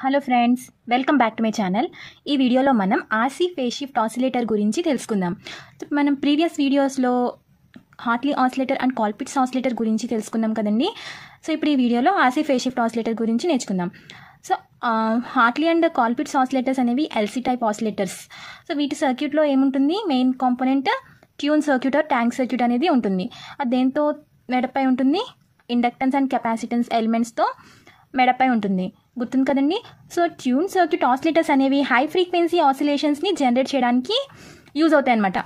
Hello friends, welcome back to my channel. ఈ వీడియోలో మనం ఆర్సీ ఫేజ్ షిఫ్ట్ ఆసిలేటర్ గురించి తెలుసుకుందాం. మనం ప్రీవియస్ వీడియోస్లో Hartley oscillator and Colpitts oscillator గురించి తెలుసుకుందాం కదండి. సో ఇప్పుడు ఈ వీడియోలో ఆర్సీ ఫేజ్ షిఫ్ట్ ఆసిలేటర్ గురించి నేర్చుకుందాం. So Hartley and Colpitts oscillators అనేవి ఎల్సీ టైప్ ఆసిలేటర్స్. సో వీటి సర్క్యూట్లో ఏముంటుంది, main component tune circuit or tank circuit అనేది ఉంటుంది. అది దేంతో మెడపై ఉంటుంది, ఇండక్టెన్స్ అండ్ కెపాసిటెన్స్ ఎలిమెంట్స్తో మెడపై ఉంటుంది. గుర్తుంది కదండి. సో ట్యూన్ సర్క్యూట్ ఆసిలేటర్స్ అనేవి హై ఫ్రీక్వెన్సీ ఆసిలేషన్స్ని జనరేట్ చేయడానికి యూజ్ అవుతాయి అనమాట.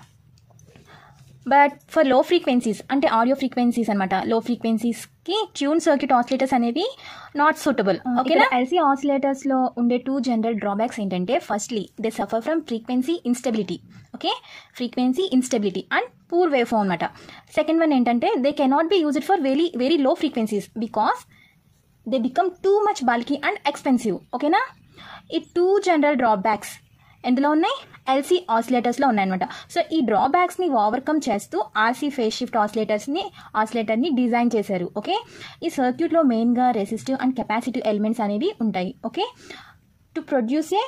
బట్ ఫర్ లో ఫ్రీక్వెన్సీస్ అంటే ఆడియో ఫ్రీక్వెన్సీస్ అనమాట, లో ఫ్రీక్వెన్సీస్కి ట్యూన్ సర్క్యూట్ ఆసిలేటర్స్ అనేవి నాట్ సూటబుల్. ఓకేనా. ఎల్సీ ఆసిలేటర్స్లో ఉండే టూ జనరల్ డ్రాబ్యాక్స్ ఏంటంటే, firstly they suffer from frequency instability. Okay, frequency instability and poor wave form అనమాట. సెకండ్ వన్ ఏంటంటే, they cannot be used for very low frequencies because they become too much bulky and expensive. ఓకేనా. ఈ two general drawbacks ఎందులో ఉన్నాయి, LC ఆసిలేటర్స్లో ఉన్నాయన్నమాట. So ఈ డ్రాబ్యాక్స్ని overcome చేస్తూ ఆర్సీ ఫేజ్ షిఫ్ట్ ఆసిలేటర్ని డిజైన్ చేశారు. ఓకే, ఈ సర్క్యూట్లో మెయిన్గా రెసిస్టివ్ అండ్ కెపాసిటివ్ ఎలిమెంట్స్ అనేవి ఉంటాయి. Okay, to produce a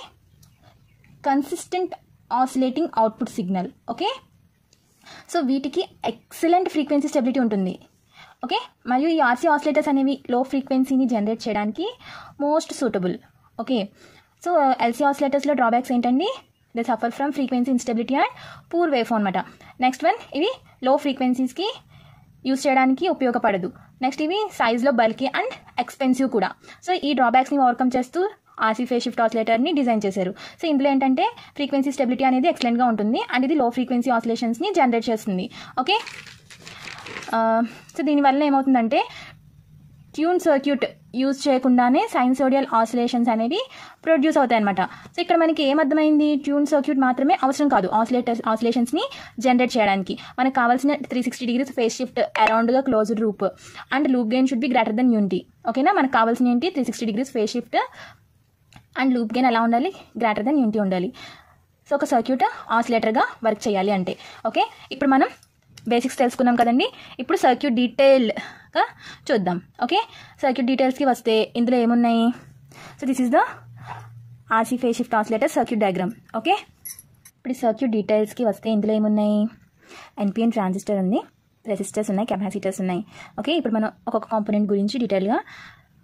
consistent oscillating output signal. Okay, so వీటికి ఎక్సలెంట్ ఫ్రీక్వెన్సీ స్టెబిలిటీ ఉంటుంది. ఓకే, మరియు ఈ ఆర్సీ ఆసిలేటర్స్ అనేవి లో ఫ్రీక్వెన్సీని జనరేట్ చేయడానికి most suitable. Okay, so LC ఆసిలేటర్స్లో డ్రాబ్యాక్స్ ఏంటండి, they suffer from frequency instability and poor wave form అనమాట. నెక్స్ట్ వన్, ఇవి లో ఫ్రీక్వెన్సీస్కి యూజ్ చేయడానికి ఉపయోగపడదు. నెక్స్ట్ ఇవి సైజ్లో బల్కీ అండ్ ఎక్స్పెన్సివ్ కూడా. సో ఈ డ్రాబ్యాక్స్ని ఓవర్కమ్ చేస్తూ ఆర్సీ ఫేజ్ షిఫ్ట్ ఆసిలేటర్ని డిజైన్ చేశారు. సో ఇందులో ఏంటంటే ఫ్రీక్వెన్సీ స్టెబిలిటీ అనేది ఎక్సలెంట్గా ఉంటుంది అండ్ ఇది లో ఫ్రీక్వెన్సీ ఆసిలేషన్స్ని జనరేట్ చేస్తుంది. ఓకే, సో దీనివల్ల ఏమవుతుందంటే ట్యూన్ సర్క్యూట్ యూజ్ చేయకుండానే సైన్సోడియల్ ఆసిలేషన్స్ అనేవి ప్రొడ్యూస్ అవుతాయి అనమాట. సో ఇక్కడ మనకి ఏమర్థమైంది, ట్యూన్ సర్క్యూట్ మాత్రమే అవసరం కాదు ఆసిలేషన్స్ని జనరేట్ చేయడానికి. మనకు కావాల్సిన 360 degrees ఫేజ్ షిఫ్ట్ అరౌండ్గా closed loop and loop gain should be greater than unity. ఓకేనా, మనకు కావాల్సిన ఏంటి, 360 degrees phase shift and loop gain ఎలా ఉండాలి, గ్రేటర్ దెన్ యూనిటీ ఉండాలి. సో ఒక సర్క్యూట్ ఆసిలేటర్గా వర్క్ చేయాలి అంటే. ఓకే, ఇప్పుడు మనం బేసిక్స్ తెలుసుకున్నాం కదండి. ఇప్పుడు సర్క్యూట్ డీటెయిల్గా చూద్దాం. ఓకే, సర్క్యూట్ డీటెయిల్స్కి వస్తే ఇందులో ఏమున్నాయి, so this is the RC phase shift oscillator circuit diagram. Okay, ఇప్పుడు సర్క్యూట్ డీటెయిల్స్కి వస్తే ఇందులో ఏమున్నాయి, ఎన్పిఎన్ ట్రాన్సిస్టర్ ఉంది, రెసిస్టర్స్ ఉన్నాయి, కెపాసిటర్స్ ఉన్నాయి. ఓకే, ఇప్పుడు మనం ఒక్కొక్క కాంపోనెంట్ గురించి డీటెయిల్గా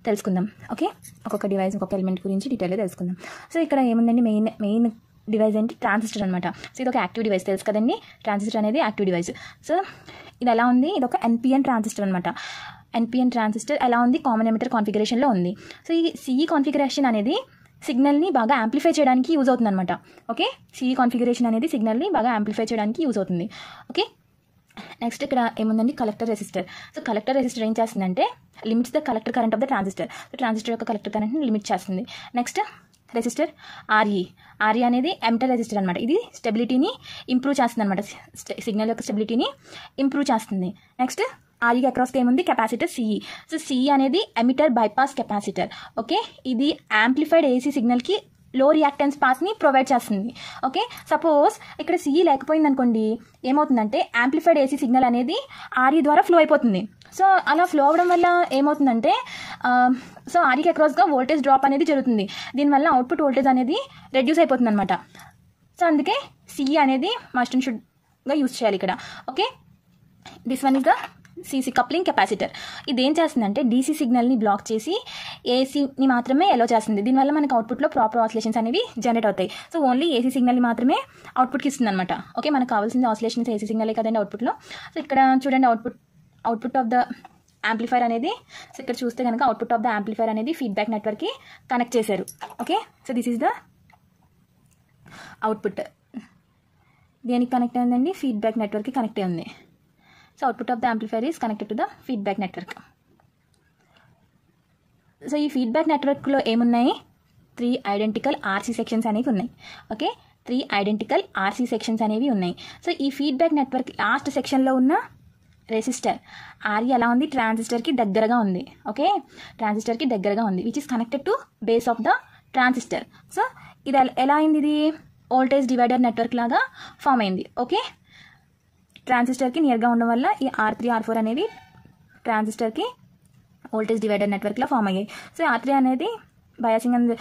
తెలుసుకుందాం. ఓకే, ఒక్కొక్క డివైస్ ఒక్కొక్క ఎలిమెంట్ గురించి డీటెయిల్గా తెలుసుకుందాం. సో ఇక్కడ ఏముందండి, మెయిన్ డివైస్ ఏంటి, ట్రాన్సిస్టర్ అనమాట. సో ఇది ఒక యాక్టివ్ డివైస్, తెలుసు కదండి, ట్రాన్సిస్టర్ అనేది యాక్టివ్ డివైస్. సో ఇది ఎలా ఉంది, ఇది ఒక ఎన్పిఎన్ ట్రాన్సిస్టర్ అనమాట. ఎన్పిఎన్ ట్రాన్సిస్టర్ ఎలా ఉంది, కామన్ ఎమిటర్ కాన్ఫిగరేషన్లో ఉంది. సో ఈ సిఈ కాన్ఫిగరేషన్ అనేది సిగ్నల్ని బాగా యాంప్లిఫై చేయడానికి యూజ్ అవుతుంది అనమాట. ఓకే, సిఈ కాన్ఫిగరేషన్ అనేది సిగ్నల్ని బాగా యాంప్లిఫై చేయడానికి యూజ్ అవుతుంది. ఓకే, నెక్స్ట్ ఇక్కడ ఏముందండి, collector resistor. So collector resistor ఏం చేస్తుందంటే, limits the collector current of the transistor. So transistor యొక్క కలెక్టర్ కరెంట్ని లిమిట్ చేస్తుంది. నెక్స్ట్ రెసిస్టర్ ఆర్ఈ అనేది ఎమిటర్ రెసిస్టర్ అనమాట. ఇది స్టెబిలిటీని ఇంప్రూవ్ చేస్తుంది అనమాట, సిగ్నల్ యొక్క స్టెబిలిటీని ఇంప్రూవ్ చేస్తుంది. నెక్స్ట్ ఆర్ఈకి అక్రాస్గా ఏముంది, కెపాసిటర్ సిఈ. సో సిఈ అనేది ఎమిటర్ బైపాస్ కెపాసిటర్. ఓకే, ఇది యాంప్లిఫైడ్ ఏసీ సిగ్నల్కి లో రియాక్టెన్స్ పాత్ని ప్రొవైడ్ చేస్తుంది. ఓకే, సపోజ్ ఇక్కడ సిఈ లేకపోయింది అనుకోండి, ఏమవుతుందంటే యాంప్లిఫైడ్ ఏసీ సిగ్నల్ అనేది ఆర్ఈ ద్వారా ఫ్లో అయిపోతుంది. సో అలా ఫ్లో అవ్వడం వల్ల ఏమవుతుందంటే, సో ఆర్ఈకి అక్రాస్గా వోల్టేజ్ డ్రాప్ అనేది జరుగుతుంది. దీనివల్ల అవుట్పుట్ వోల్టేజ్ అనేది రెడ్యూస్ అయిపోతుంది అనమాట. సో అందుకే సిఈ అనేది మస్ట్ అండ్ షుడ్గా యూజ్ చేయాలి ఇక్కడ. Okay, this one is the CC coupling capacitor. ఇది ఏం చేస్తుందంటే డీసీ సిగ్నల్ని బ్లాక్ చేసి ఏసీని మాత్రమే ఎలో చేస్తుంది. దీనివల్ల మనకి అవుట్పుట్లో ప్రాపర్ ఆసిలేషన్స్ అనేవి జనరేట్ అవుతాయి. సో ఓన్లీ ఏసీ సిగ్నల్ని మాత్రమే అవుట్పుట్కి ఇస్తుంది అనమాట. ఓకే, మనకు కావాల్సింది ఆసిలేషన్స్ ఏసీ సిగ్నలే కదండి అవుట్పుట్లో. సో ఇక్కడ చూడండి, అవుట్పుట్ ఆఫ్ ద యాంప్లిఫైర్ అనేది, సో ఇక్కడ చూస్తే కనుక అవుట్పుట్ ఆఫ్ ద యాంప్లిఫైర్ అనేది ఫీడ్బ్యాక్ నెట్వర్క్కి కనెక్ట్ చేశారు. Okay, so this is the output. దేనికి కనెక్ట్ అయిందండి, ఫీడ్బ్యాక్ నెట్వర్క్కి కనెక్ట్ అయి ఉంది. So output of the amplifier is connected to the feedback network. So ఈ ఫీడ్బ్యాక్ నెట్వర్క్లో ఏమున్నాయి, 3 ఐడెంటికల్ ఆర్సీ సెక్షన్స్ అనేవి ఉన్నాయి. ఓకే, 3 ఐడెంటికల్ ఆర్సీ సెక్షన్స్ అనేవి ఉన్నాయి. సో ఈ ఫీడ్బ్యాక్ నెట్వర్క్ లాస్ట్ సెక్షన్లో ఉన్న రెసిస్టర్ ఆర్ఈ ఎలా ఉంది, ట్రాన్సిస్టర్కి దగ్గరగా ఉంది. ఓకే, ట్రాన్సిస్టర్కి దగ్గరగా ఉంది, which is connected to base of the transistor. So ఇది ఎలా అయింది, ఇది వోల్టేజ్ డివైడర్ నెట్వర్క్ లాగా ఫామ్ అయింది. ఓకే, ట్రాన్సిస్టర్కి నియర్గా ఉండడం వల్ల ఈ R3 R4 అనేవి ట్రాన్సిస్టర్కి వోల్టేజ్ డివైడర్ నెట్వర్క్లో ఫామ్ అయ్యాయి. సో R3 అనేది biasing and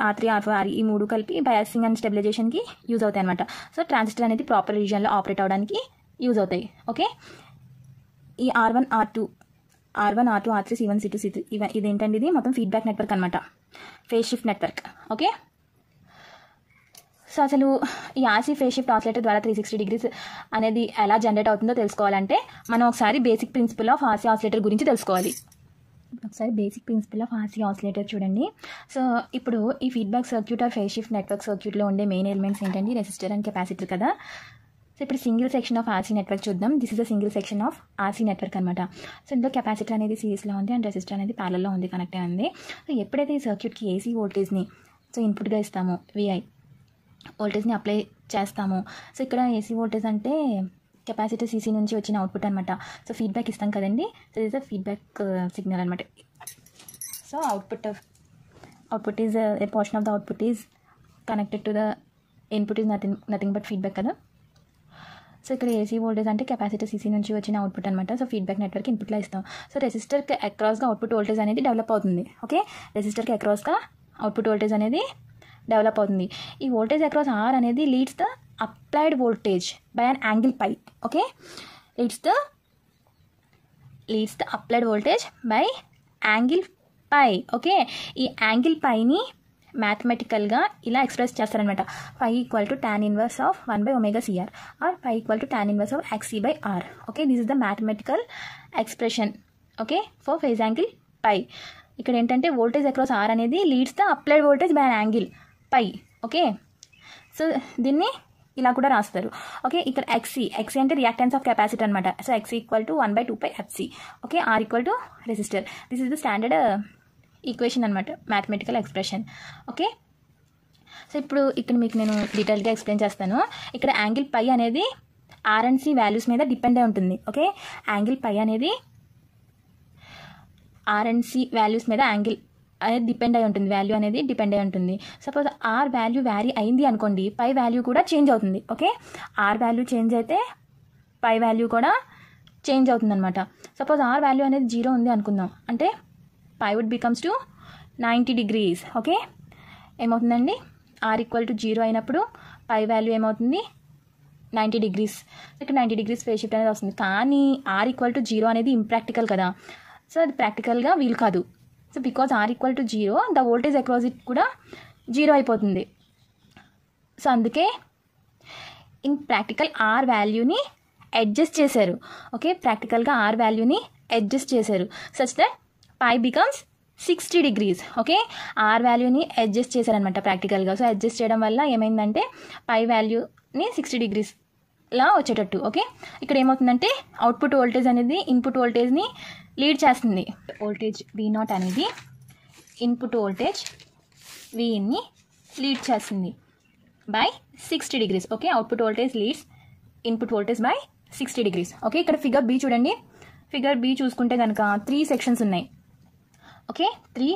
R3 R4 R ఈ 3 కలిపి బయాసింగ్ అండ్ స్టెబిలైజేషన్కి యూజ్ అవుతాయి అనమాట. సో ట్రాన్సిస్టర్ అనేది ప్రాపర్ రీజియన్లో ఆపరేట్ అవడానికి యూజ్ అవుతాయి. ఓకే, ఈ R1 R2 R3 C1 C2 C3 ఇదేంటండి, ఇది మొత్తం ఫీడ్బ్యాక్ నెట్వర్క్ అనమాట, phase shift network. Okay, so అసలు ఈ ఆర్సీ ఫేజ్ షిఫ్ట్ ఆసిలేటర్ ద్వారా 360 డిగ్రీస్ అనేది ఎలా జనరేట్ అవుతుందో తెలుసుకోవాలంటే మనం ఒకసారి basic principle of RC oscillator గురించి తెలుసుకోవాలి. ఒకసారి basic principle of RC oscillator చూడండి. సో ఇప్పుడు ఈ feedback circuit or phase shift network సర్క్యూట్లో ఉండే మెయిన్ ఎలిమెంట్స్ ఏంటండి, రెసిస్టర్ అండ్ కెపాసిటర్ కదా. సో ఇప్పుడు single section of RC network చూద్దాం. This is the single section of RC network అనమాట. సో ఇందులో కెపాసిటర్ అనేది సిరీస్లో ఉంది అండ్ రెసిస్టర్ అనేది ప్యారల్లో ఉంది, కనెక్ట్ అయి ఉంది. సో ఎప్పుడైతే ఈ సర్క్యూట్కి ఏసీ వోల్టేజ్ని సో ఇన్పుట్గా ఇస్తామో, విఐ వోల్టేజ్ని అప్లై చేస్తాము. సో ఇక్కడ ఏసీ వోల్టేజ్ అంటే కెపాసిటర్ సీసీ నుంచి వచ్చిన అవుట్పుట్ అనమాట. సో ఫీడ్బ్యాక్ ఇస్తాం కదండి, సో ఇది ఫీడ్బ్యాక్ సిగ్నల్ అనమాట. So output is a portion of the output is connected to the input is nothing but feedback కదా. సో ఇక్కడ ఏసీ వోల్టేజ్ అంటే కెపాసిటర్ సీసీ నుంచి వచ్చిన అవుట్పుట్ అనమాట. సో ఫీడ్బ్యాక్ నెట్వర్క్ ఇన్పుట్లో ఇస్తాం. సో రెసిస్టర్కి అక్రాస్గా అవుట్పుట్ వోల్టేజ్ అనేది డెవలప్ అవుతుంది. ఓకే, రెసిస్టర్కి అక్రాస్గా అవుట్పుట్ వోల్టేజ్ అనేది డెవలప్ అవుతుంది. ఈ వోల్టేజ్ అక్రాస్ ఆర్ అనేది leads the applied voltage by an angle phi. Okay, leads the applied voltage by angle phi. Okay, ఈ యాంగిల్ పైని మ్యాథమెటికల్గా ఇలా ఎక్స్ప్రెస్ చేస్తారనమాట. Phi equal to tan inverse of 1/ωCR or phi equal to tan inverse of XC/R. Okay, this is the mathematical expression okay for phase angle phi. ఇక్కడ ఏంటంటే voltage across R అనేది leads the applied voltage by angle phi. Okay, so దీన్ని ఇలా కూడా రాస్తారు. Okay, ఇక్కడ XC అంటే reactance of capacitor అనమాట. So XC equal to 1/2πfC. Okay, R equal to resistor. This is the standard equation అనమాట, mathematical expression. Okay, so ఇప్పుడు ఇక్కడ మీకు నేను డీటెయిల్గా ఎక్స్ప్లెయిన్ చేస్తాను. ఇక్కడ యాంగిల్ పై అనేది ఆర్ అండ్ సి వాల్యూస్ మీద డిపెండ్ అయి ఉంటుంది. ఓకే, యాంగిల్ పై అనేది ఆర్ అండ్ సి వాల్యూస్ మీద యాంగిల్ అనేది డిపెండ్ అయి ఉంటుంది, వాల్యూ అనేది డిపెండ్ అయి ఉంటుంది. సపోజ్ ఆర్ వాల్యూ వ్యారీ అయింది అనుకోండి, పై వాల్యూ కూడా చేంజ్ అవుతుంది. ఓకే, ఆర్ వాల్యూ చేంజ్ అయితే పై వాల్యూ కూడా చేంజ్ అవుతుంది అనమాట. సపోజ్ ఆర్ వాల్యూ అనేది 0 ఉంది అనుకుందాం, అంటే phi would becomes to 90 degrees. Okay, ఏమవుతుందండి, ఆర్ ఈక్వల్ టు 0 అయినప్పుడు పై వాల్యూ ఏమవుతుంది 90 degrees. ఇక్కడ 90 degrees ఫేజ్ షిఫ్ట్ అనేది వస్తుంది. కానీ ఆర్ ఈక్వల్ టు 0 అనేది ఇంప్రాక్టికల్ కదా. సో అది ప్రాక్టికల్గా వీలు కాదు. So because R equal to 0 the voltage across it కూడా 0 అయిపోతుంది. సో అందుకే ఇన్ ప్రాక్టికల్ ఆర్ వాల్యూని అడ్జస్ట్ చేశారు. ఓకే, ప్రాక్టికల్గా ఆర్ వాల్యూని అడ్జస్ట్ చేశారు such that pi becomes 60 degrees. Okay, R వాల్యూని అడ్జస్ట్ చేశారనమాట ప్రాక్టికల్గా. సో అడ్జస్ట్ చేయడం వల్ల ఏమైందంటే పై వాల్యూని 60 degrees లా వచ్చేటట్టు. ఓకే, ఇక్కడ ఏమవుతుందంటే అవుట్పుట్ వోల్టేజ్ అనేది ఇన్పుట్ వోల్టేజ్ని లీడ్ చేస్తుంది. వోల్టేజ్ V0 అనేది ఇన్పుట్ వోల్టేజ్ Vని లీడ్ చేస్తుంది by 60 degrees. Okay, output voltage leads input voltage by 60 degrees. Okay, ఇక్కడ ఫిగర్ బి చూడండి. ఫిగర్ బి చూసుకుంటే కనుక 3 sections ఉన్నాయి. Okay, 3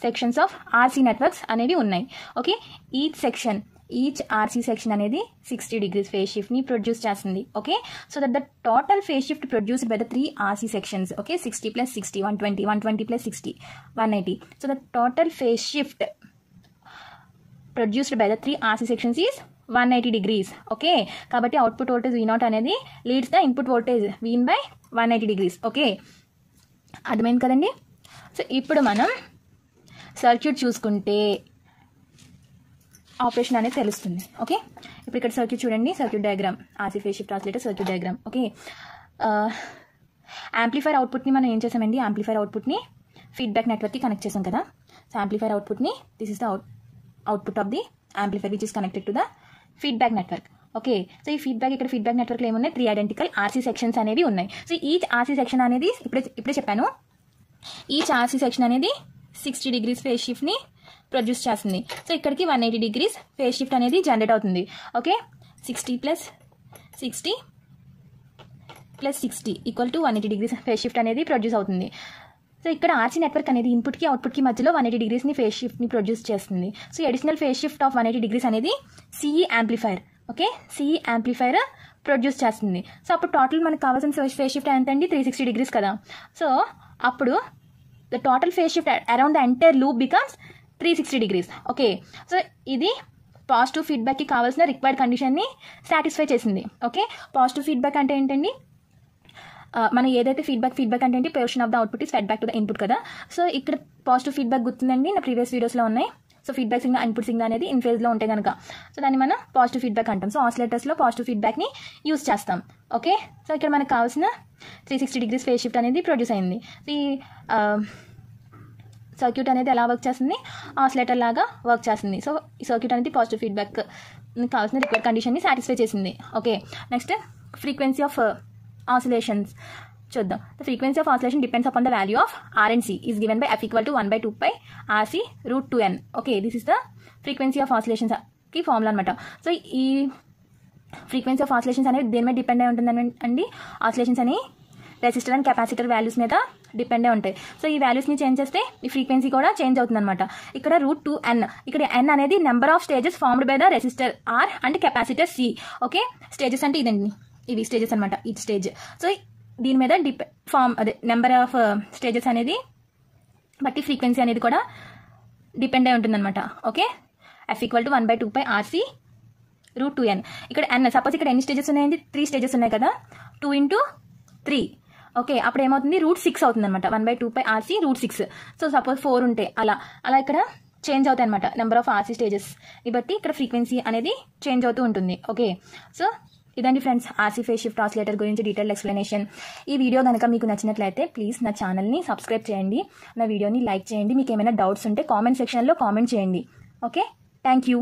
sections of RC networks అనేవి ఉన్నాయి. ఓకే, ఈచ్ ఆర్సీ సెక్షన్ అనేది 60 degrees ఫేజ్ షిఫ్ట్ని ప్రొడ్యూస్ చేస్తుంది. Okay, so that the total phase shift produced by the 3 RC sections. Okay, 60 + 60 120, 120 + 60 180. So the total phase shift produced by the 3 RC sections is 180 degrees. Okay, కాబట్టి output voltage V0 అనేది leads the input voltage Vin by 180 degrees. Okay, అర్థమైంది కదండి. So ఇప్పుడు మనం circuit చూసుకుంటే operation అనేది తెలుస్తుంది. Okay, ఇప్పుడు ఇక్కడ సర్క్యూట్ చూడండి, circuit diagram, RC phase shift oscillator circuit diagram. Okay, amplifier అవుట్పుట్ని మనం ఏం చేసామండి, యాంప్లిఫైర్ అవుట్పుట్ని ఫీడ్బ్యాక్ నెట్వర్క్కి కనెక్ట్ చేసాం కదా. సో యాంప్లిఫైర్ అవుట్పుట్ని this is the output of the amplifier which is connected to the feedback network. Okay, so ఈ ఇక్కడ ఫీడ్బ్యాక్ నెట్వర్క్లో ఏమున్నాయి, 3 ఐడెంటికల్ ఆర్సీ సెక్షన్స్ అనేవి ఉన్నాయి. సో ఈచ్ ఆర్సీ సెక్షన్ అనేది ఇప్పుడే చెప్పాను, ఈచ్ ఆర్సీ సెక్షన్ అనేది 60 degrees ఫేజ్ షిఫ్ట్ని ప్రొడ్యూస్ చేస్తుంది. సో ఇక్కడికి 180 degrees ఫేజ్ షిఫ్ట్ అనేది జనరేట్ అవుతుంది. Okay, 60 + 60 + 60 equal to 180 degrees phase shift అనేది ప్రొడ్యూస్ అవుతుంది. సో ఇక్కడ ఆర్సీ నెట్వర్క్ అనేది ఇన్పుట్కి అవుట్పుట్కి మధ్యలో 180 degreesని ఫేజ్ షిఫ్ట్ని ప్రొడ్యూస్ చేస్తుంది. So additional phase shift of 180 degrees అనేది CE amplifier. Okay, CE amplifier produce చేస్తుంది. సో అప్పుడు టోటల్ మనకు కావాల్సిన ఫేజ్ షిఫ్ట్ ఎంత అండి, 360 degrees కదా. సో అప్పుడు the total phase shift around the entire loop becomes 360 degrees. Okay, so ఇది పాజిటివ్ ఫీడ్బ్యాక్కి కావాల్సిన రిక్వైర్డ్ కండిషన్ని సాటిస్ఫై చేసింది. ఓకే, పాజిటివ్ ఫీడ్బ్యాక్ అంటే ఏంటండి, మనం ఏదైతే ఫీడ్బ్యాక్ అంటే ఏంటి, portion of the output is fed back to the input కదా. సో ఇక్కడ పాజిటివ్ ఫీడ్బ్యాక్ గుర్తుందండి, నా ప్రీవియస్ వీడియోస్లో ఉన్నాయి. So feedback signal input signal అనేది ఇన్ ఫేజ్లో ఉంటే కనుక సో దాన్ని మనం పాజిటివ్ ఫీడ్బ్యాక్ అంటాం. సో ఆసిలేటర్స్లో పాజిటివ్ ఫీడ్బ్యాక్ని యూస్ చేస్తాం. ఓకే, సో ఇక్కడ మనకు కావాల్సిన 360 degrees ఫేజ్ షిఫ్ట్ అనేది ప్రొడ్యూస్ అయింది. ఈ సర్క్యూట్ అనేది ఎలా వర్క్ చేస్తుంది, ఆసిలేటర్ లాగా వర్క్ చేస్తుంది. సో ఈ సర్క్యూట్ అనేది పాజిటివ్ ఫీడ్బ్యాక్ కావాల్సిన రిక్వైర్డ్ కండిషన్ని సాటిస్ఫై చేసింది. Okay, next frequency of oscillations చూద్దాం. The frequency of oscillation depends upon the value of R&C is given by F = 1/2π RC √2n. Okay, this is the frequency of ఆసిలేషన్స్కి formula అనమాట. So ఈ frequency of oscillations అనేది దేని మీద depend అయి ఉంటుందండి, oscillations అని రెసిస్టర్ అండ్ కెపాసిటర్ వాల్యూస్ మీద డిపెండ్ అయి ఉంటాయి. సో ఈ వాల్యూస్ని చేంజ్ చేస్తే ఈ ఫ్రీక్వెన్సీ కూడా చేంజ్ అవుతుంది అనమాట. ఇక్కడ √2n, ఇక్కడ n అనేది number of stages formed by the resistor R and capacitor C. Okay, stages అంటే ఇదండి, ఇవి స్టేజెస్ అనమాట, ఈ స్టేజ్. సో దీని మీద నెంబర్ ఆఫ్ స్టేజెస్ అనేది బట్టి ఫ్రీక్వెన్సీ అనేది కూడా డిపెండ్ అయి ఉంటుంది అనమాట. Okay, F = 1/2π RC √2n. ఇక్కడ n, సపోజ్ ఇక్కడ ఎన్ని స్టేజెస్ ఉన్నాయండి, 3 స్టేజెస్ ఉన్నాయి కదా, 2 × 3. ఓకే, అప్పుడు ఏమవుతుంది, √6 అవుతుంది అనమాట, 1/2π RC √6. సో సపోజ్ 4 ఉంటే అలా ఇక్కడ చేంజ్ అవుతాయి అనమాట నెంబర్ ఆఫ్ RC స్టేజెస్ బట్టి ఇక్కడ ఫ్రీక్వెన్సీ అనేది చేంజ్ అవుతూ ఉంటుంది. ఓకే, సో ఇదండి friends RC phase shift oscillator గురించి డీటెయిల్ ఎక్స్ప్లెనేషన్. ఈ వీడియో కనుక మీకు నచ్చినట్లయితే ప్లీజ్ నా ఛానల్ని సబ్స్క్రైబ్ చేయండి, నా వీడియోని లైక్ చేయండి. మీకు ఏమైనా డౌట్స్ ఉంటే కామెంట్ సెక్షన్లో కామెంట్ చేయండి. Okay, thank you.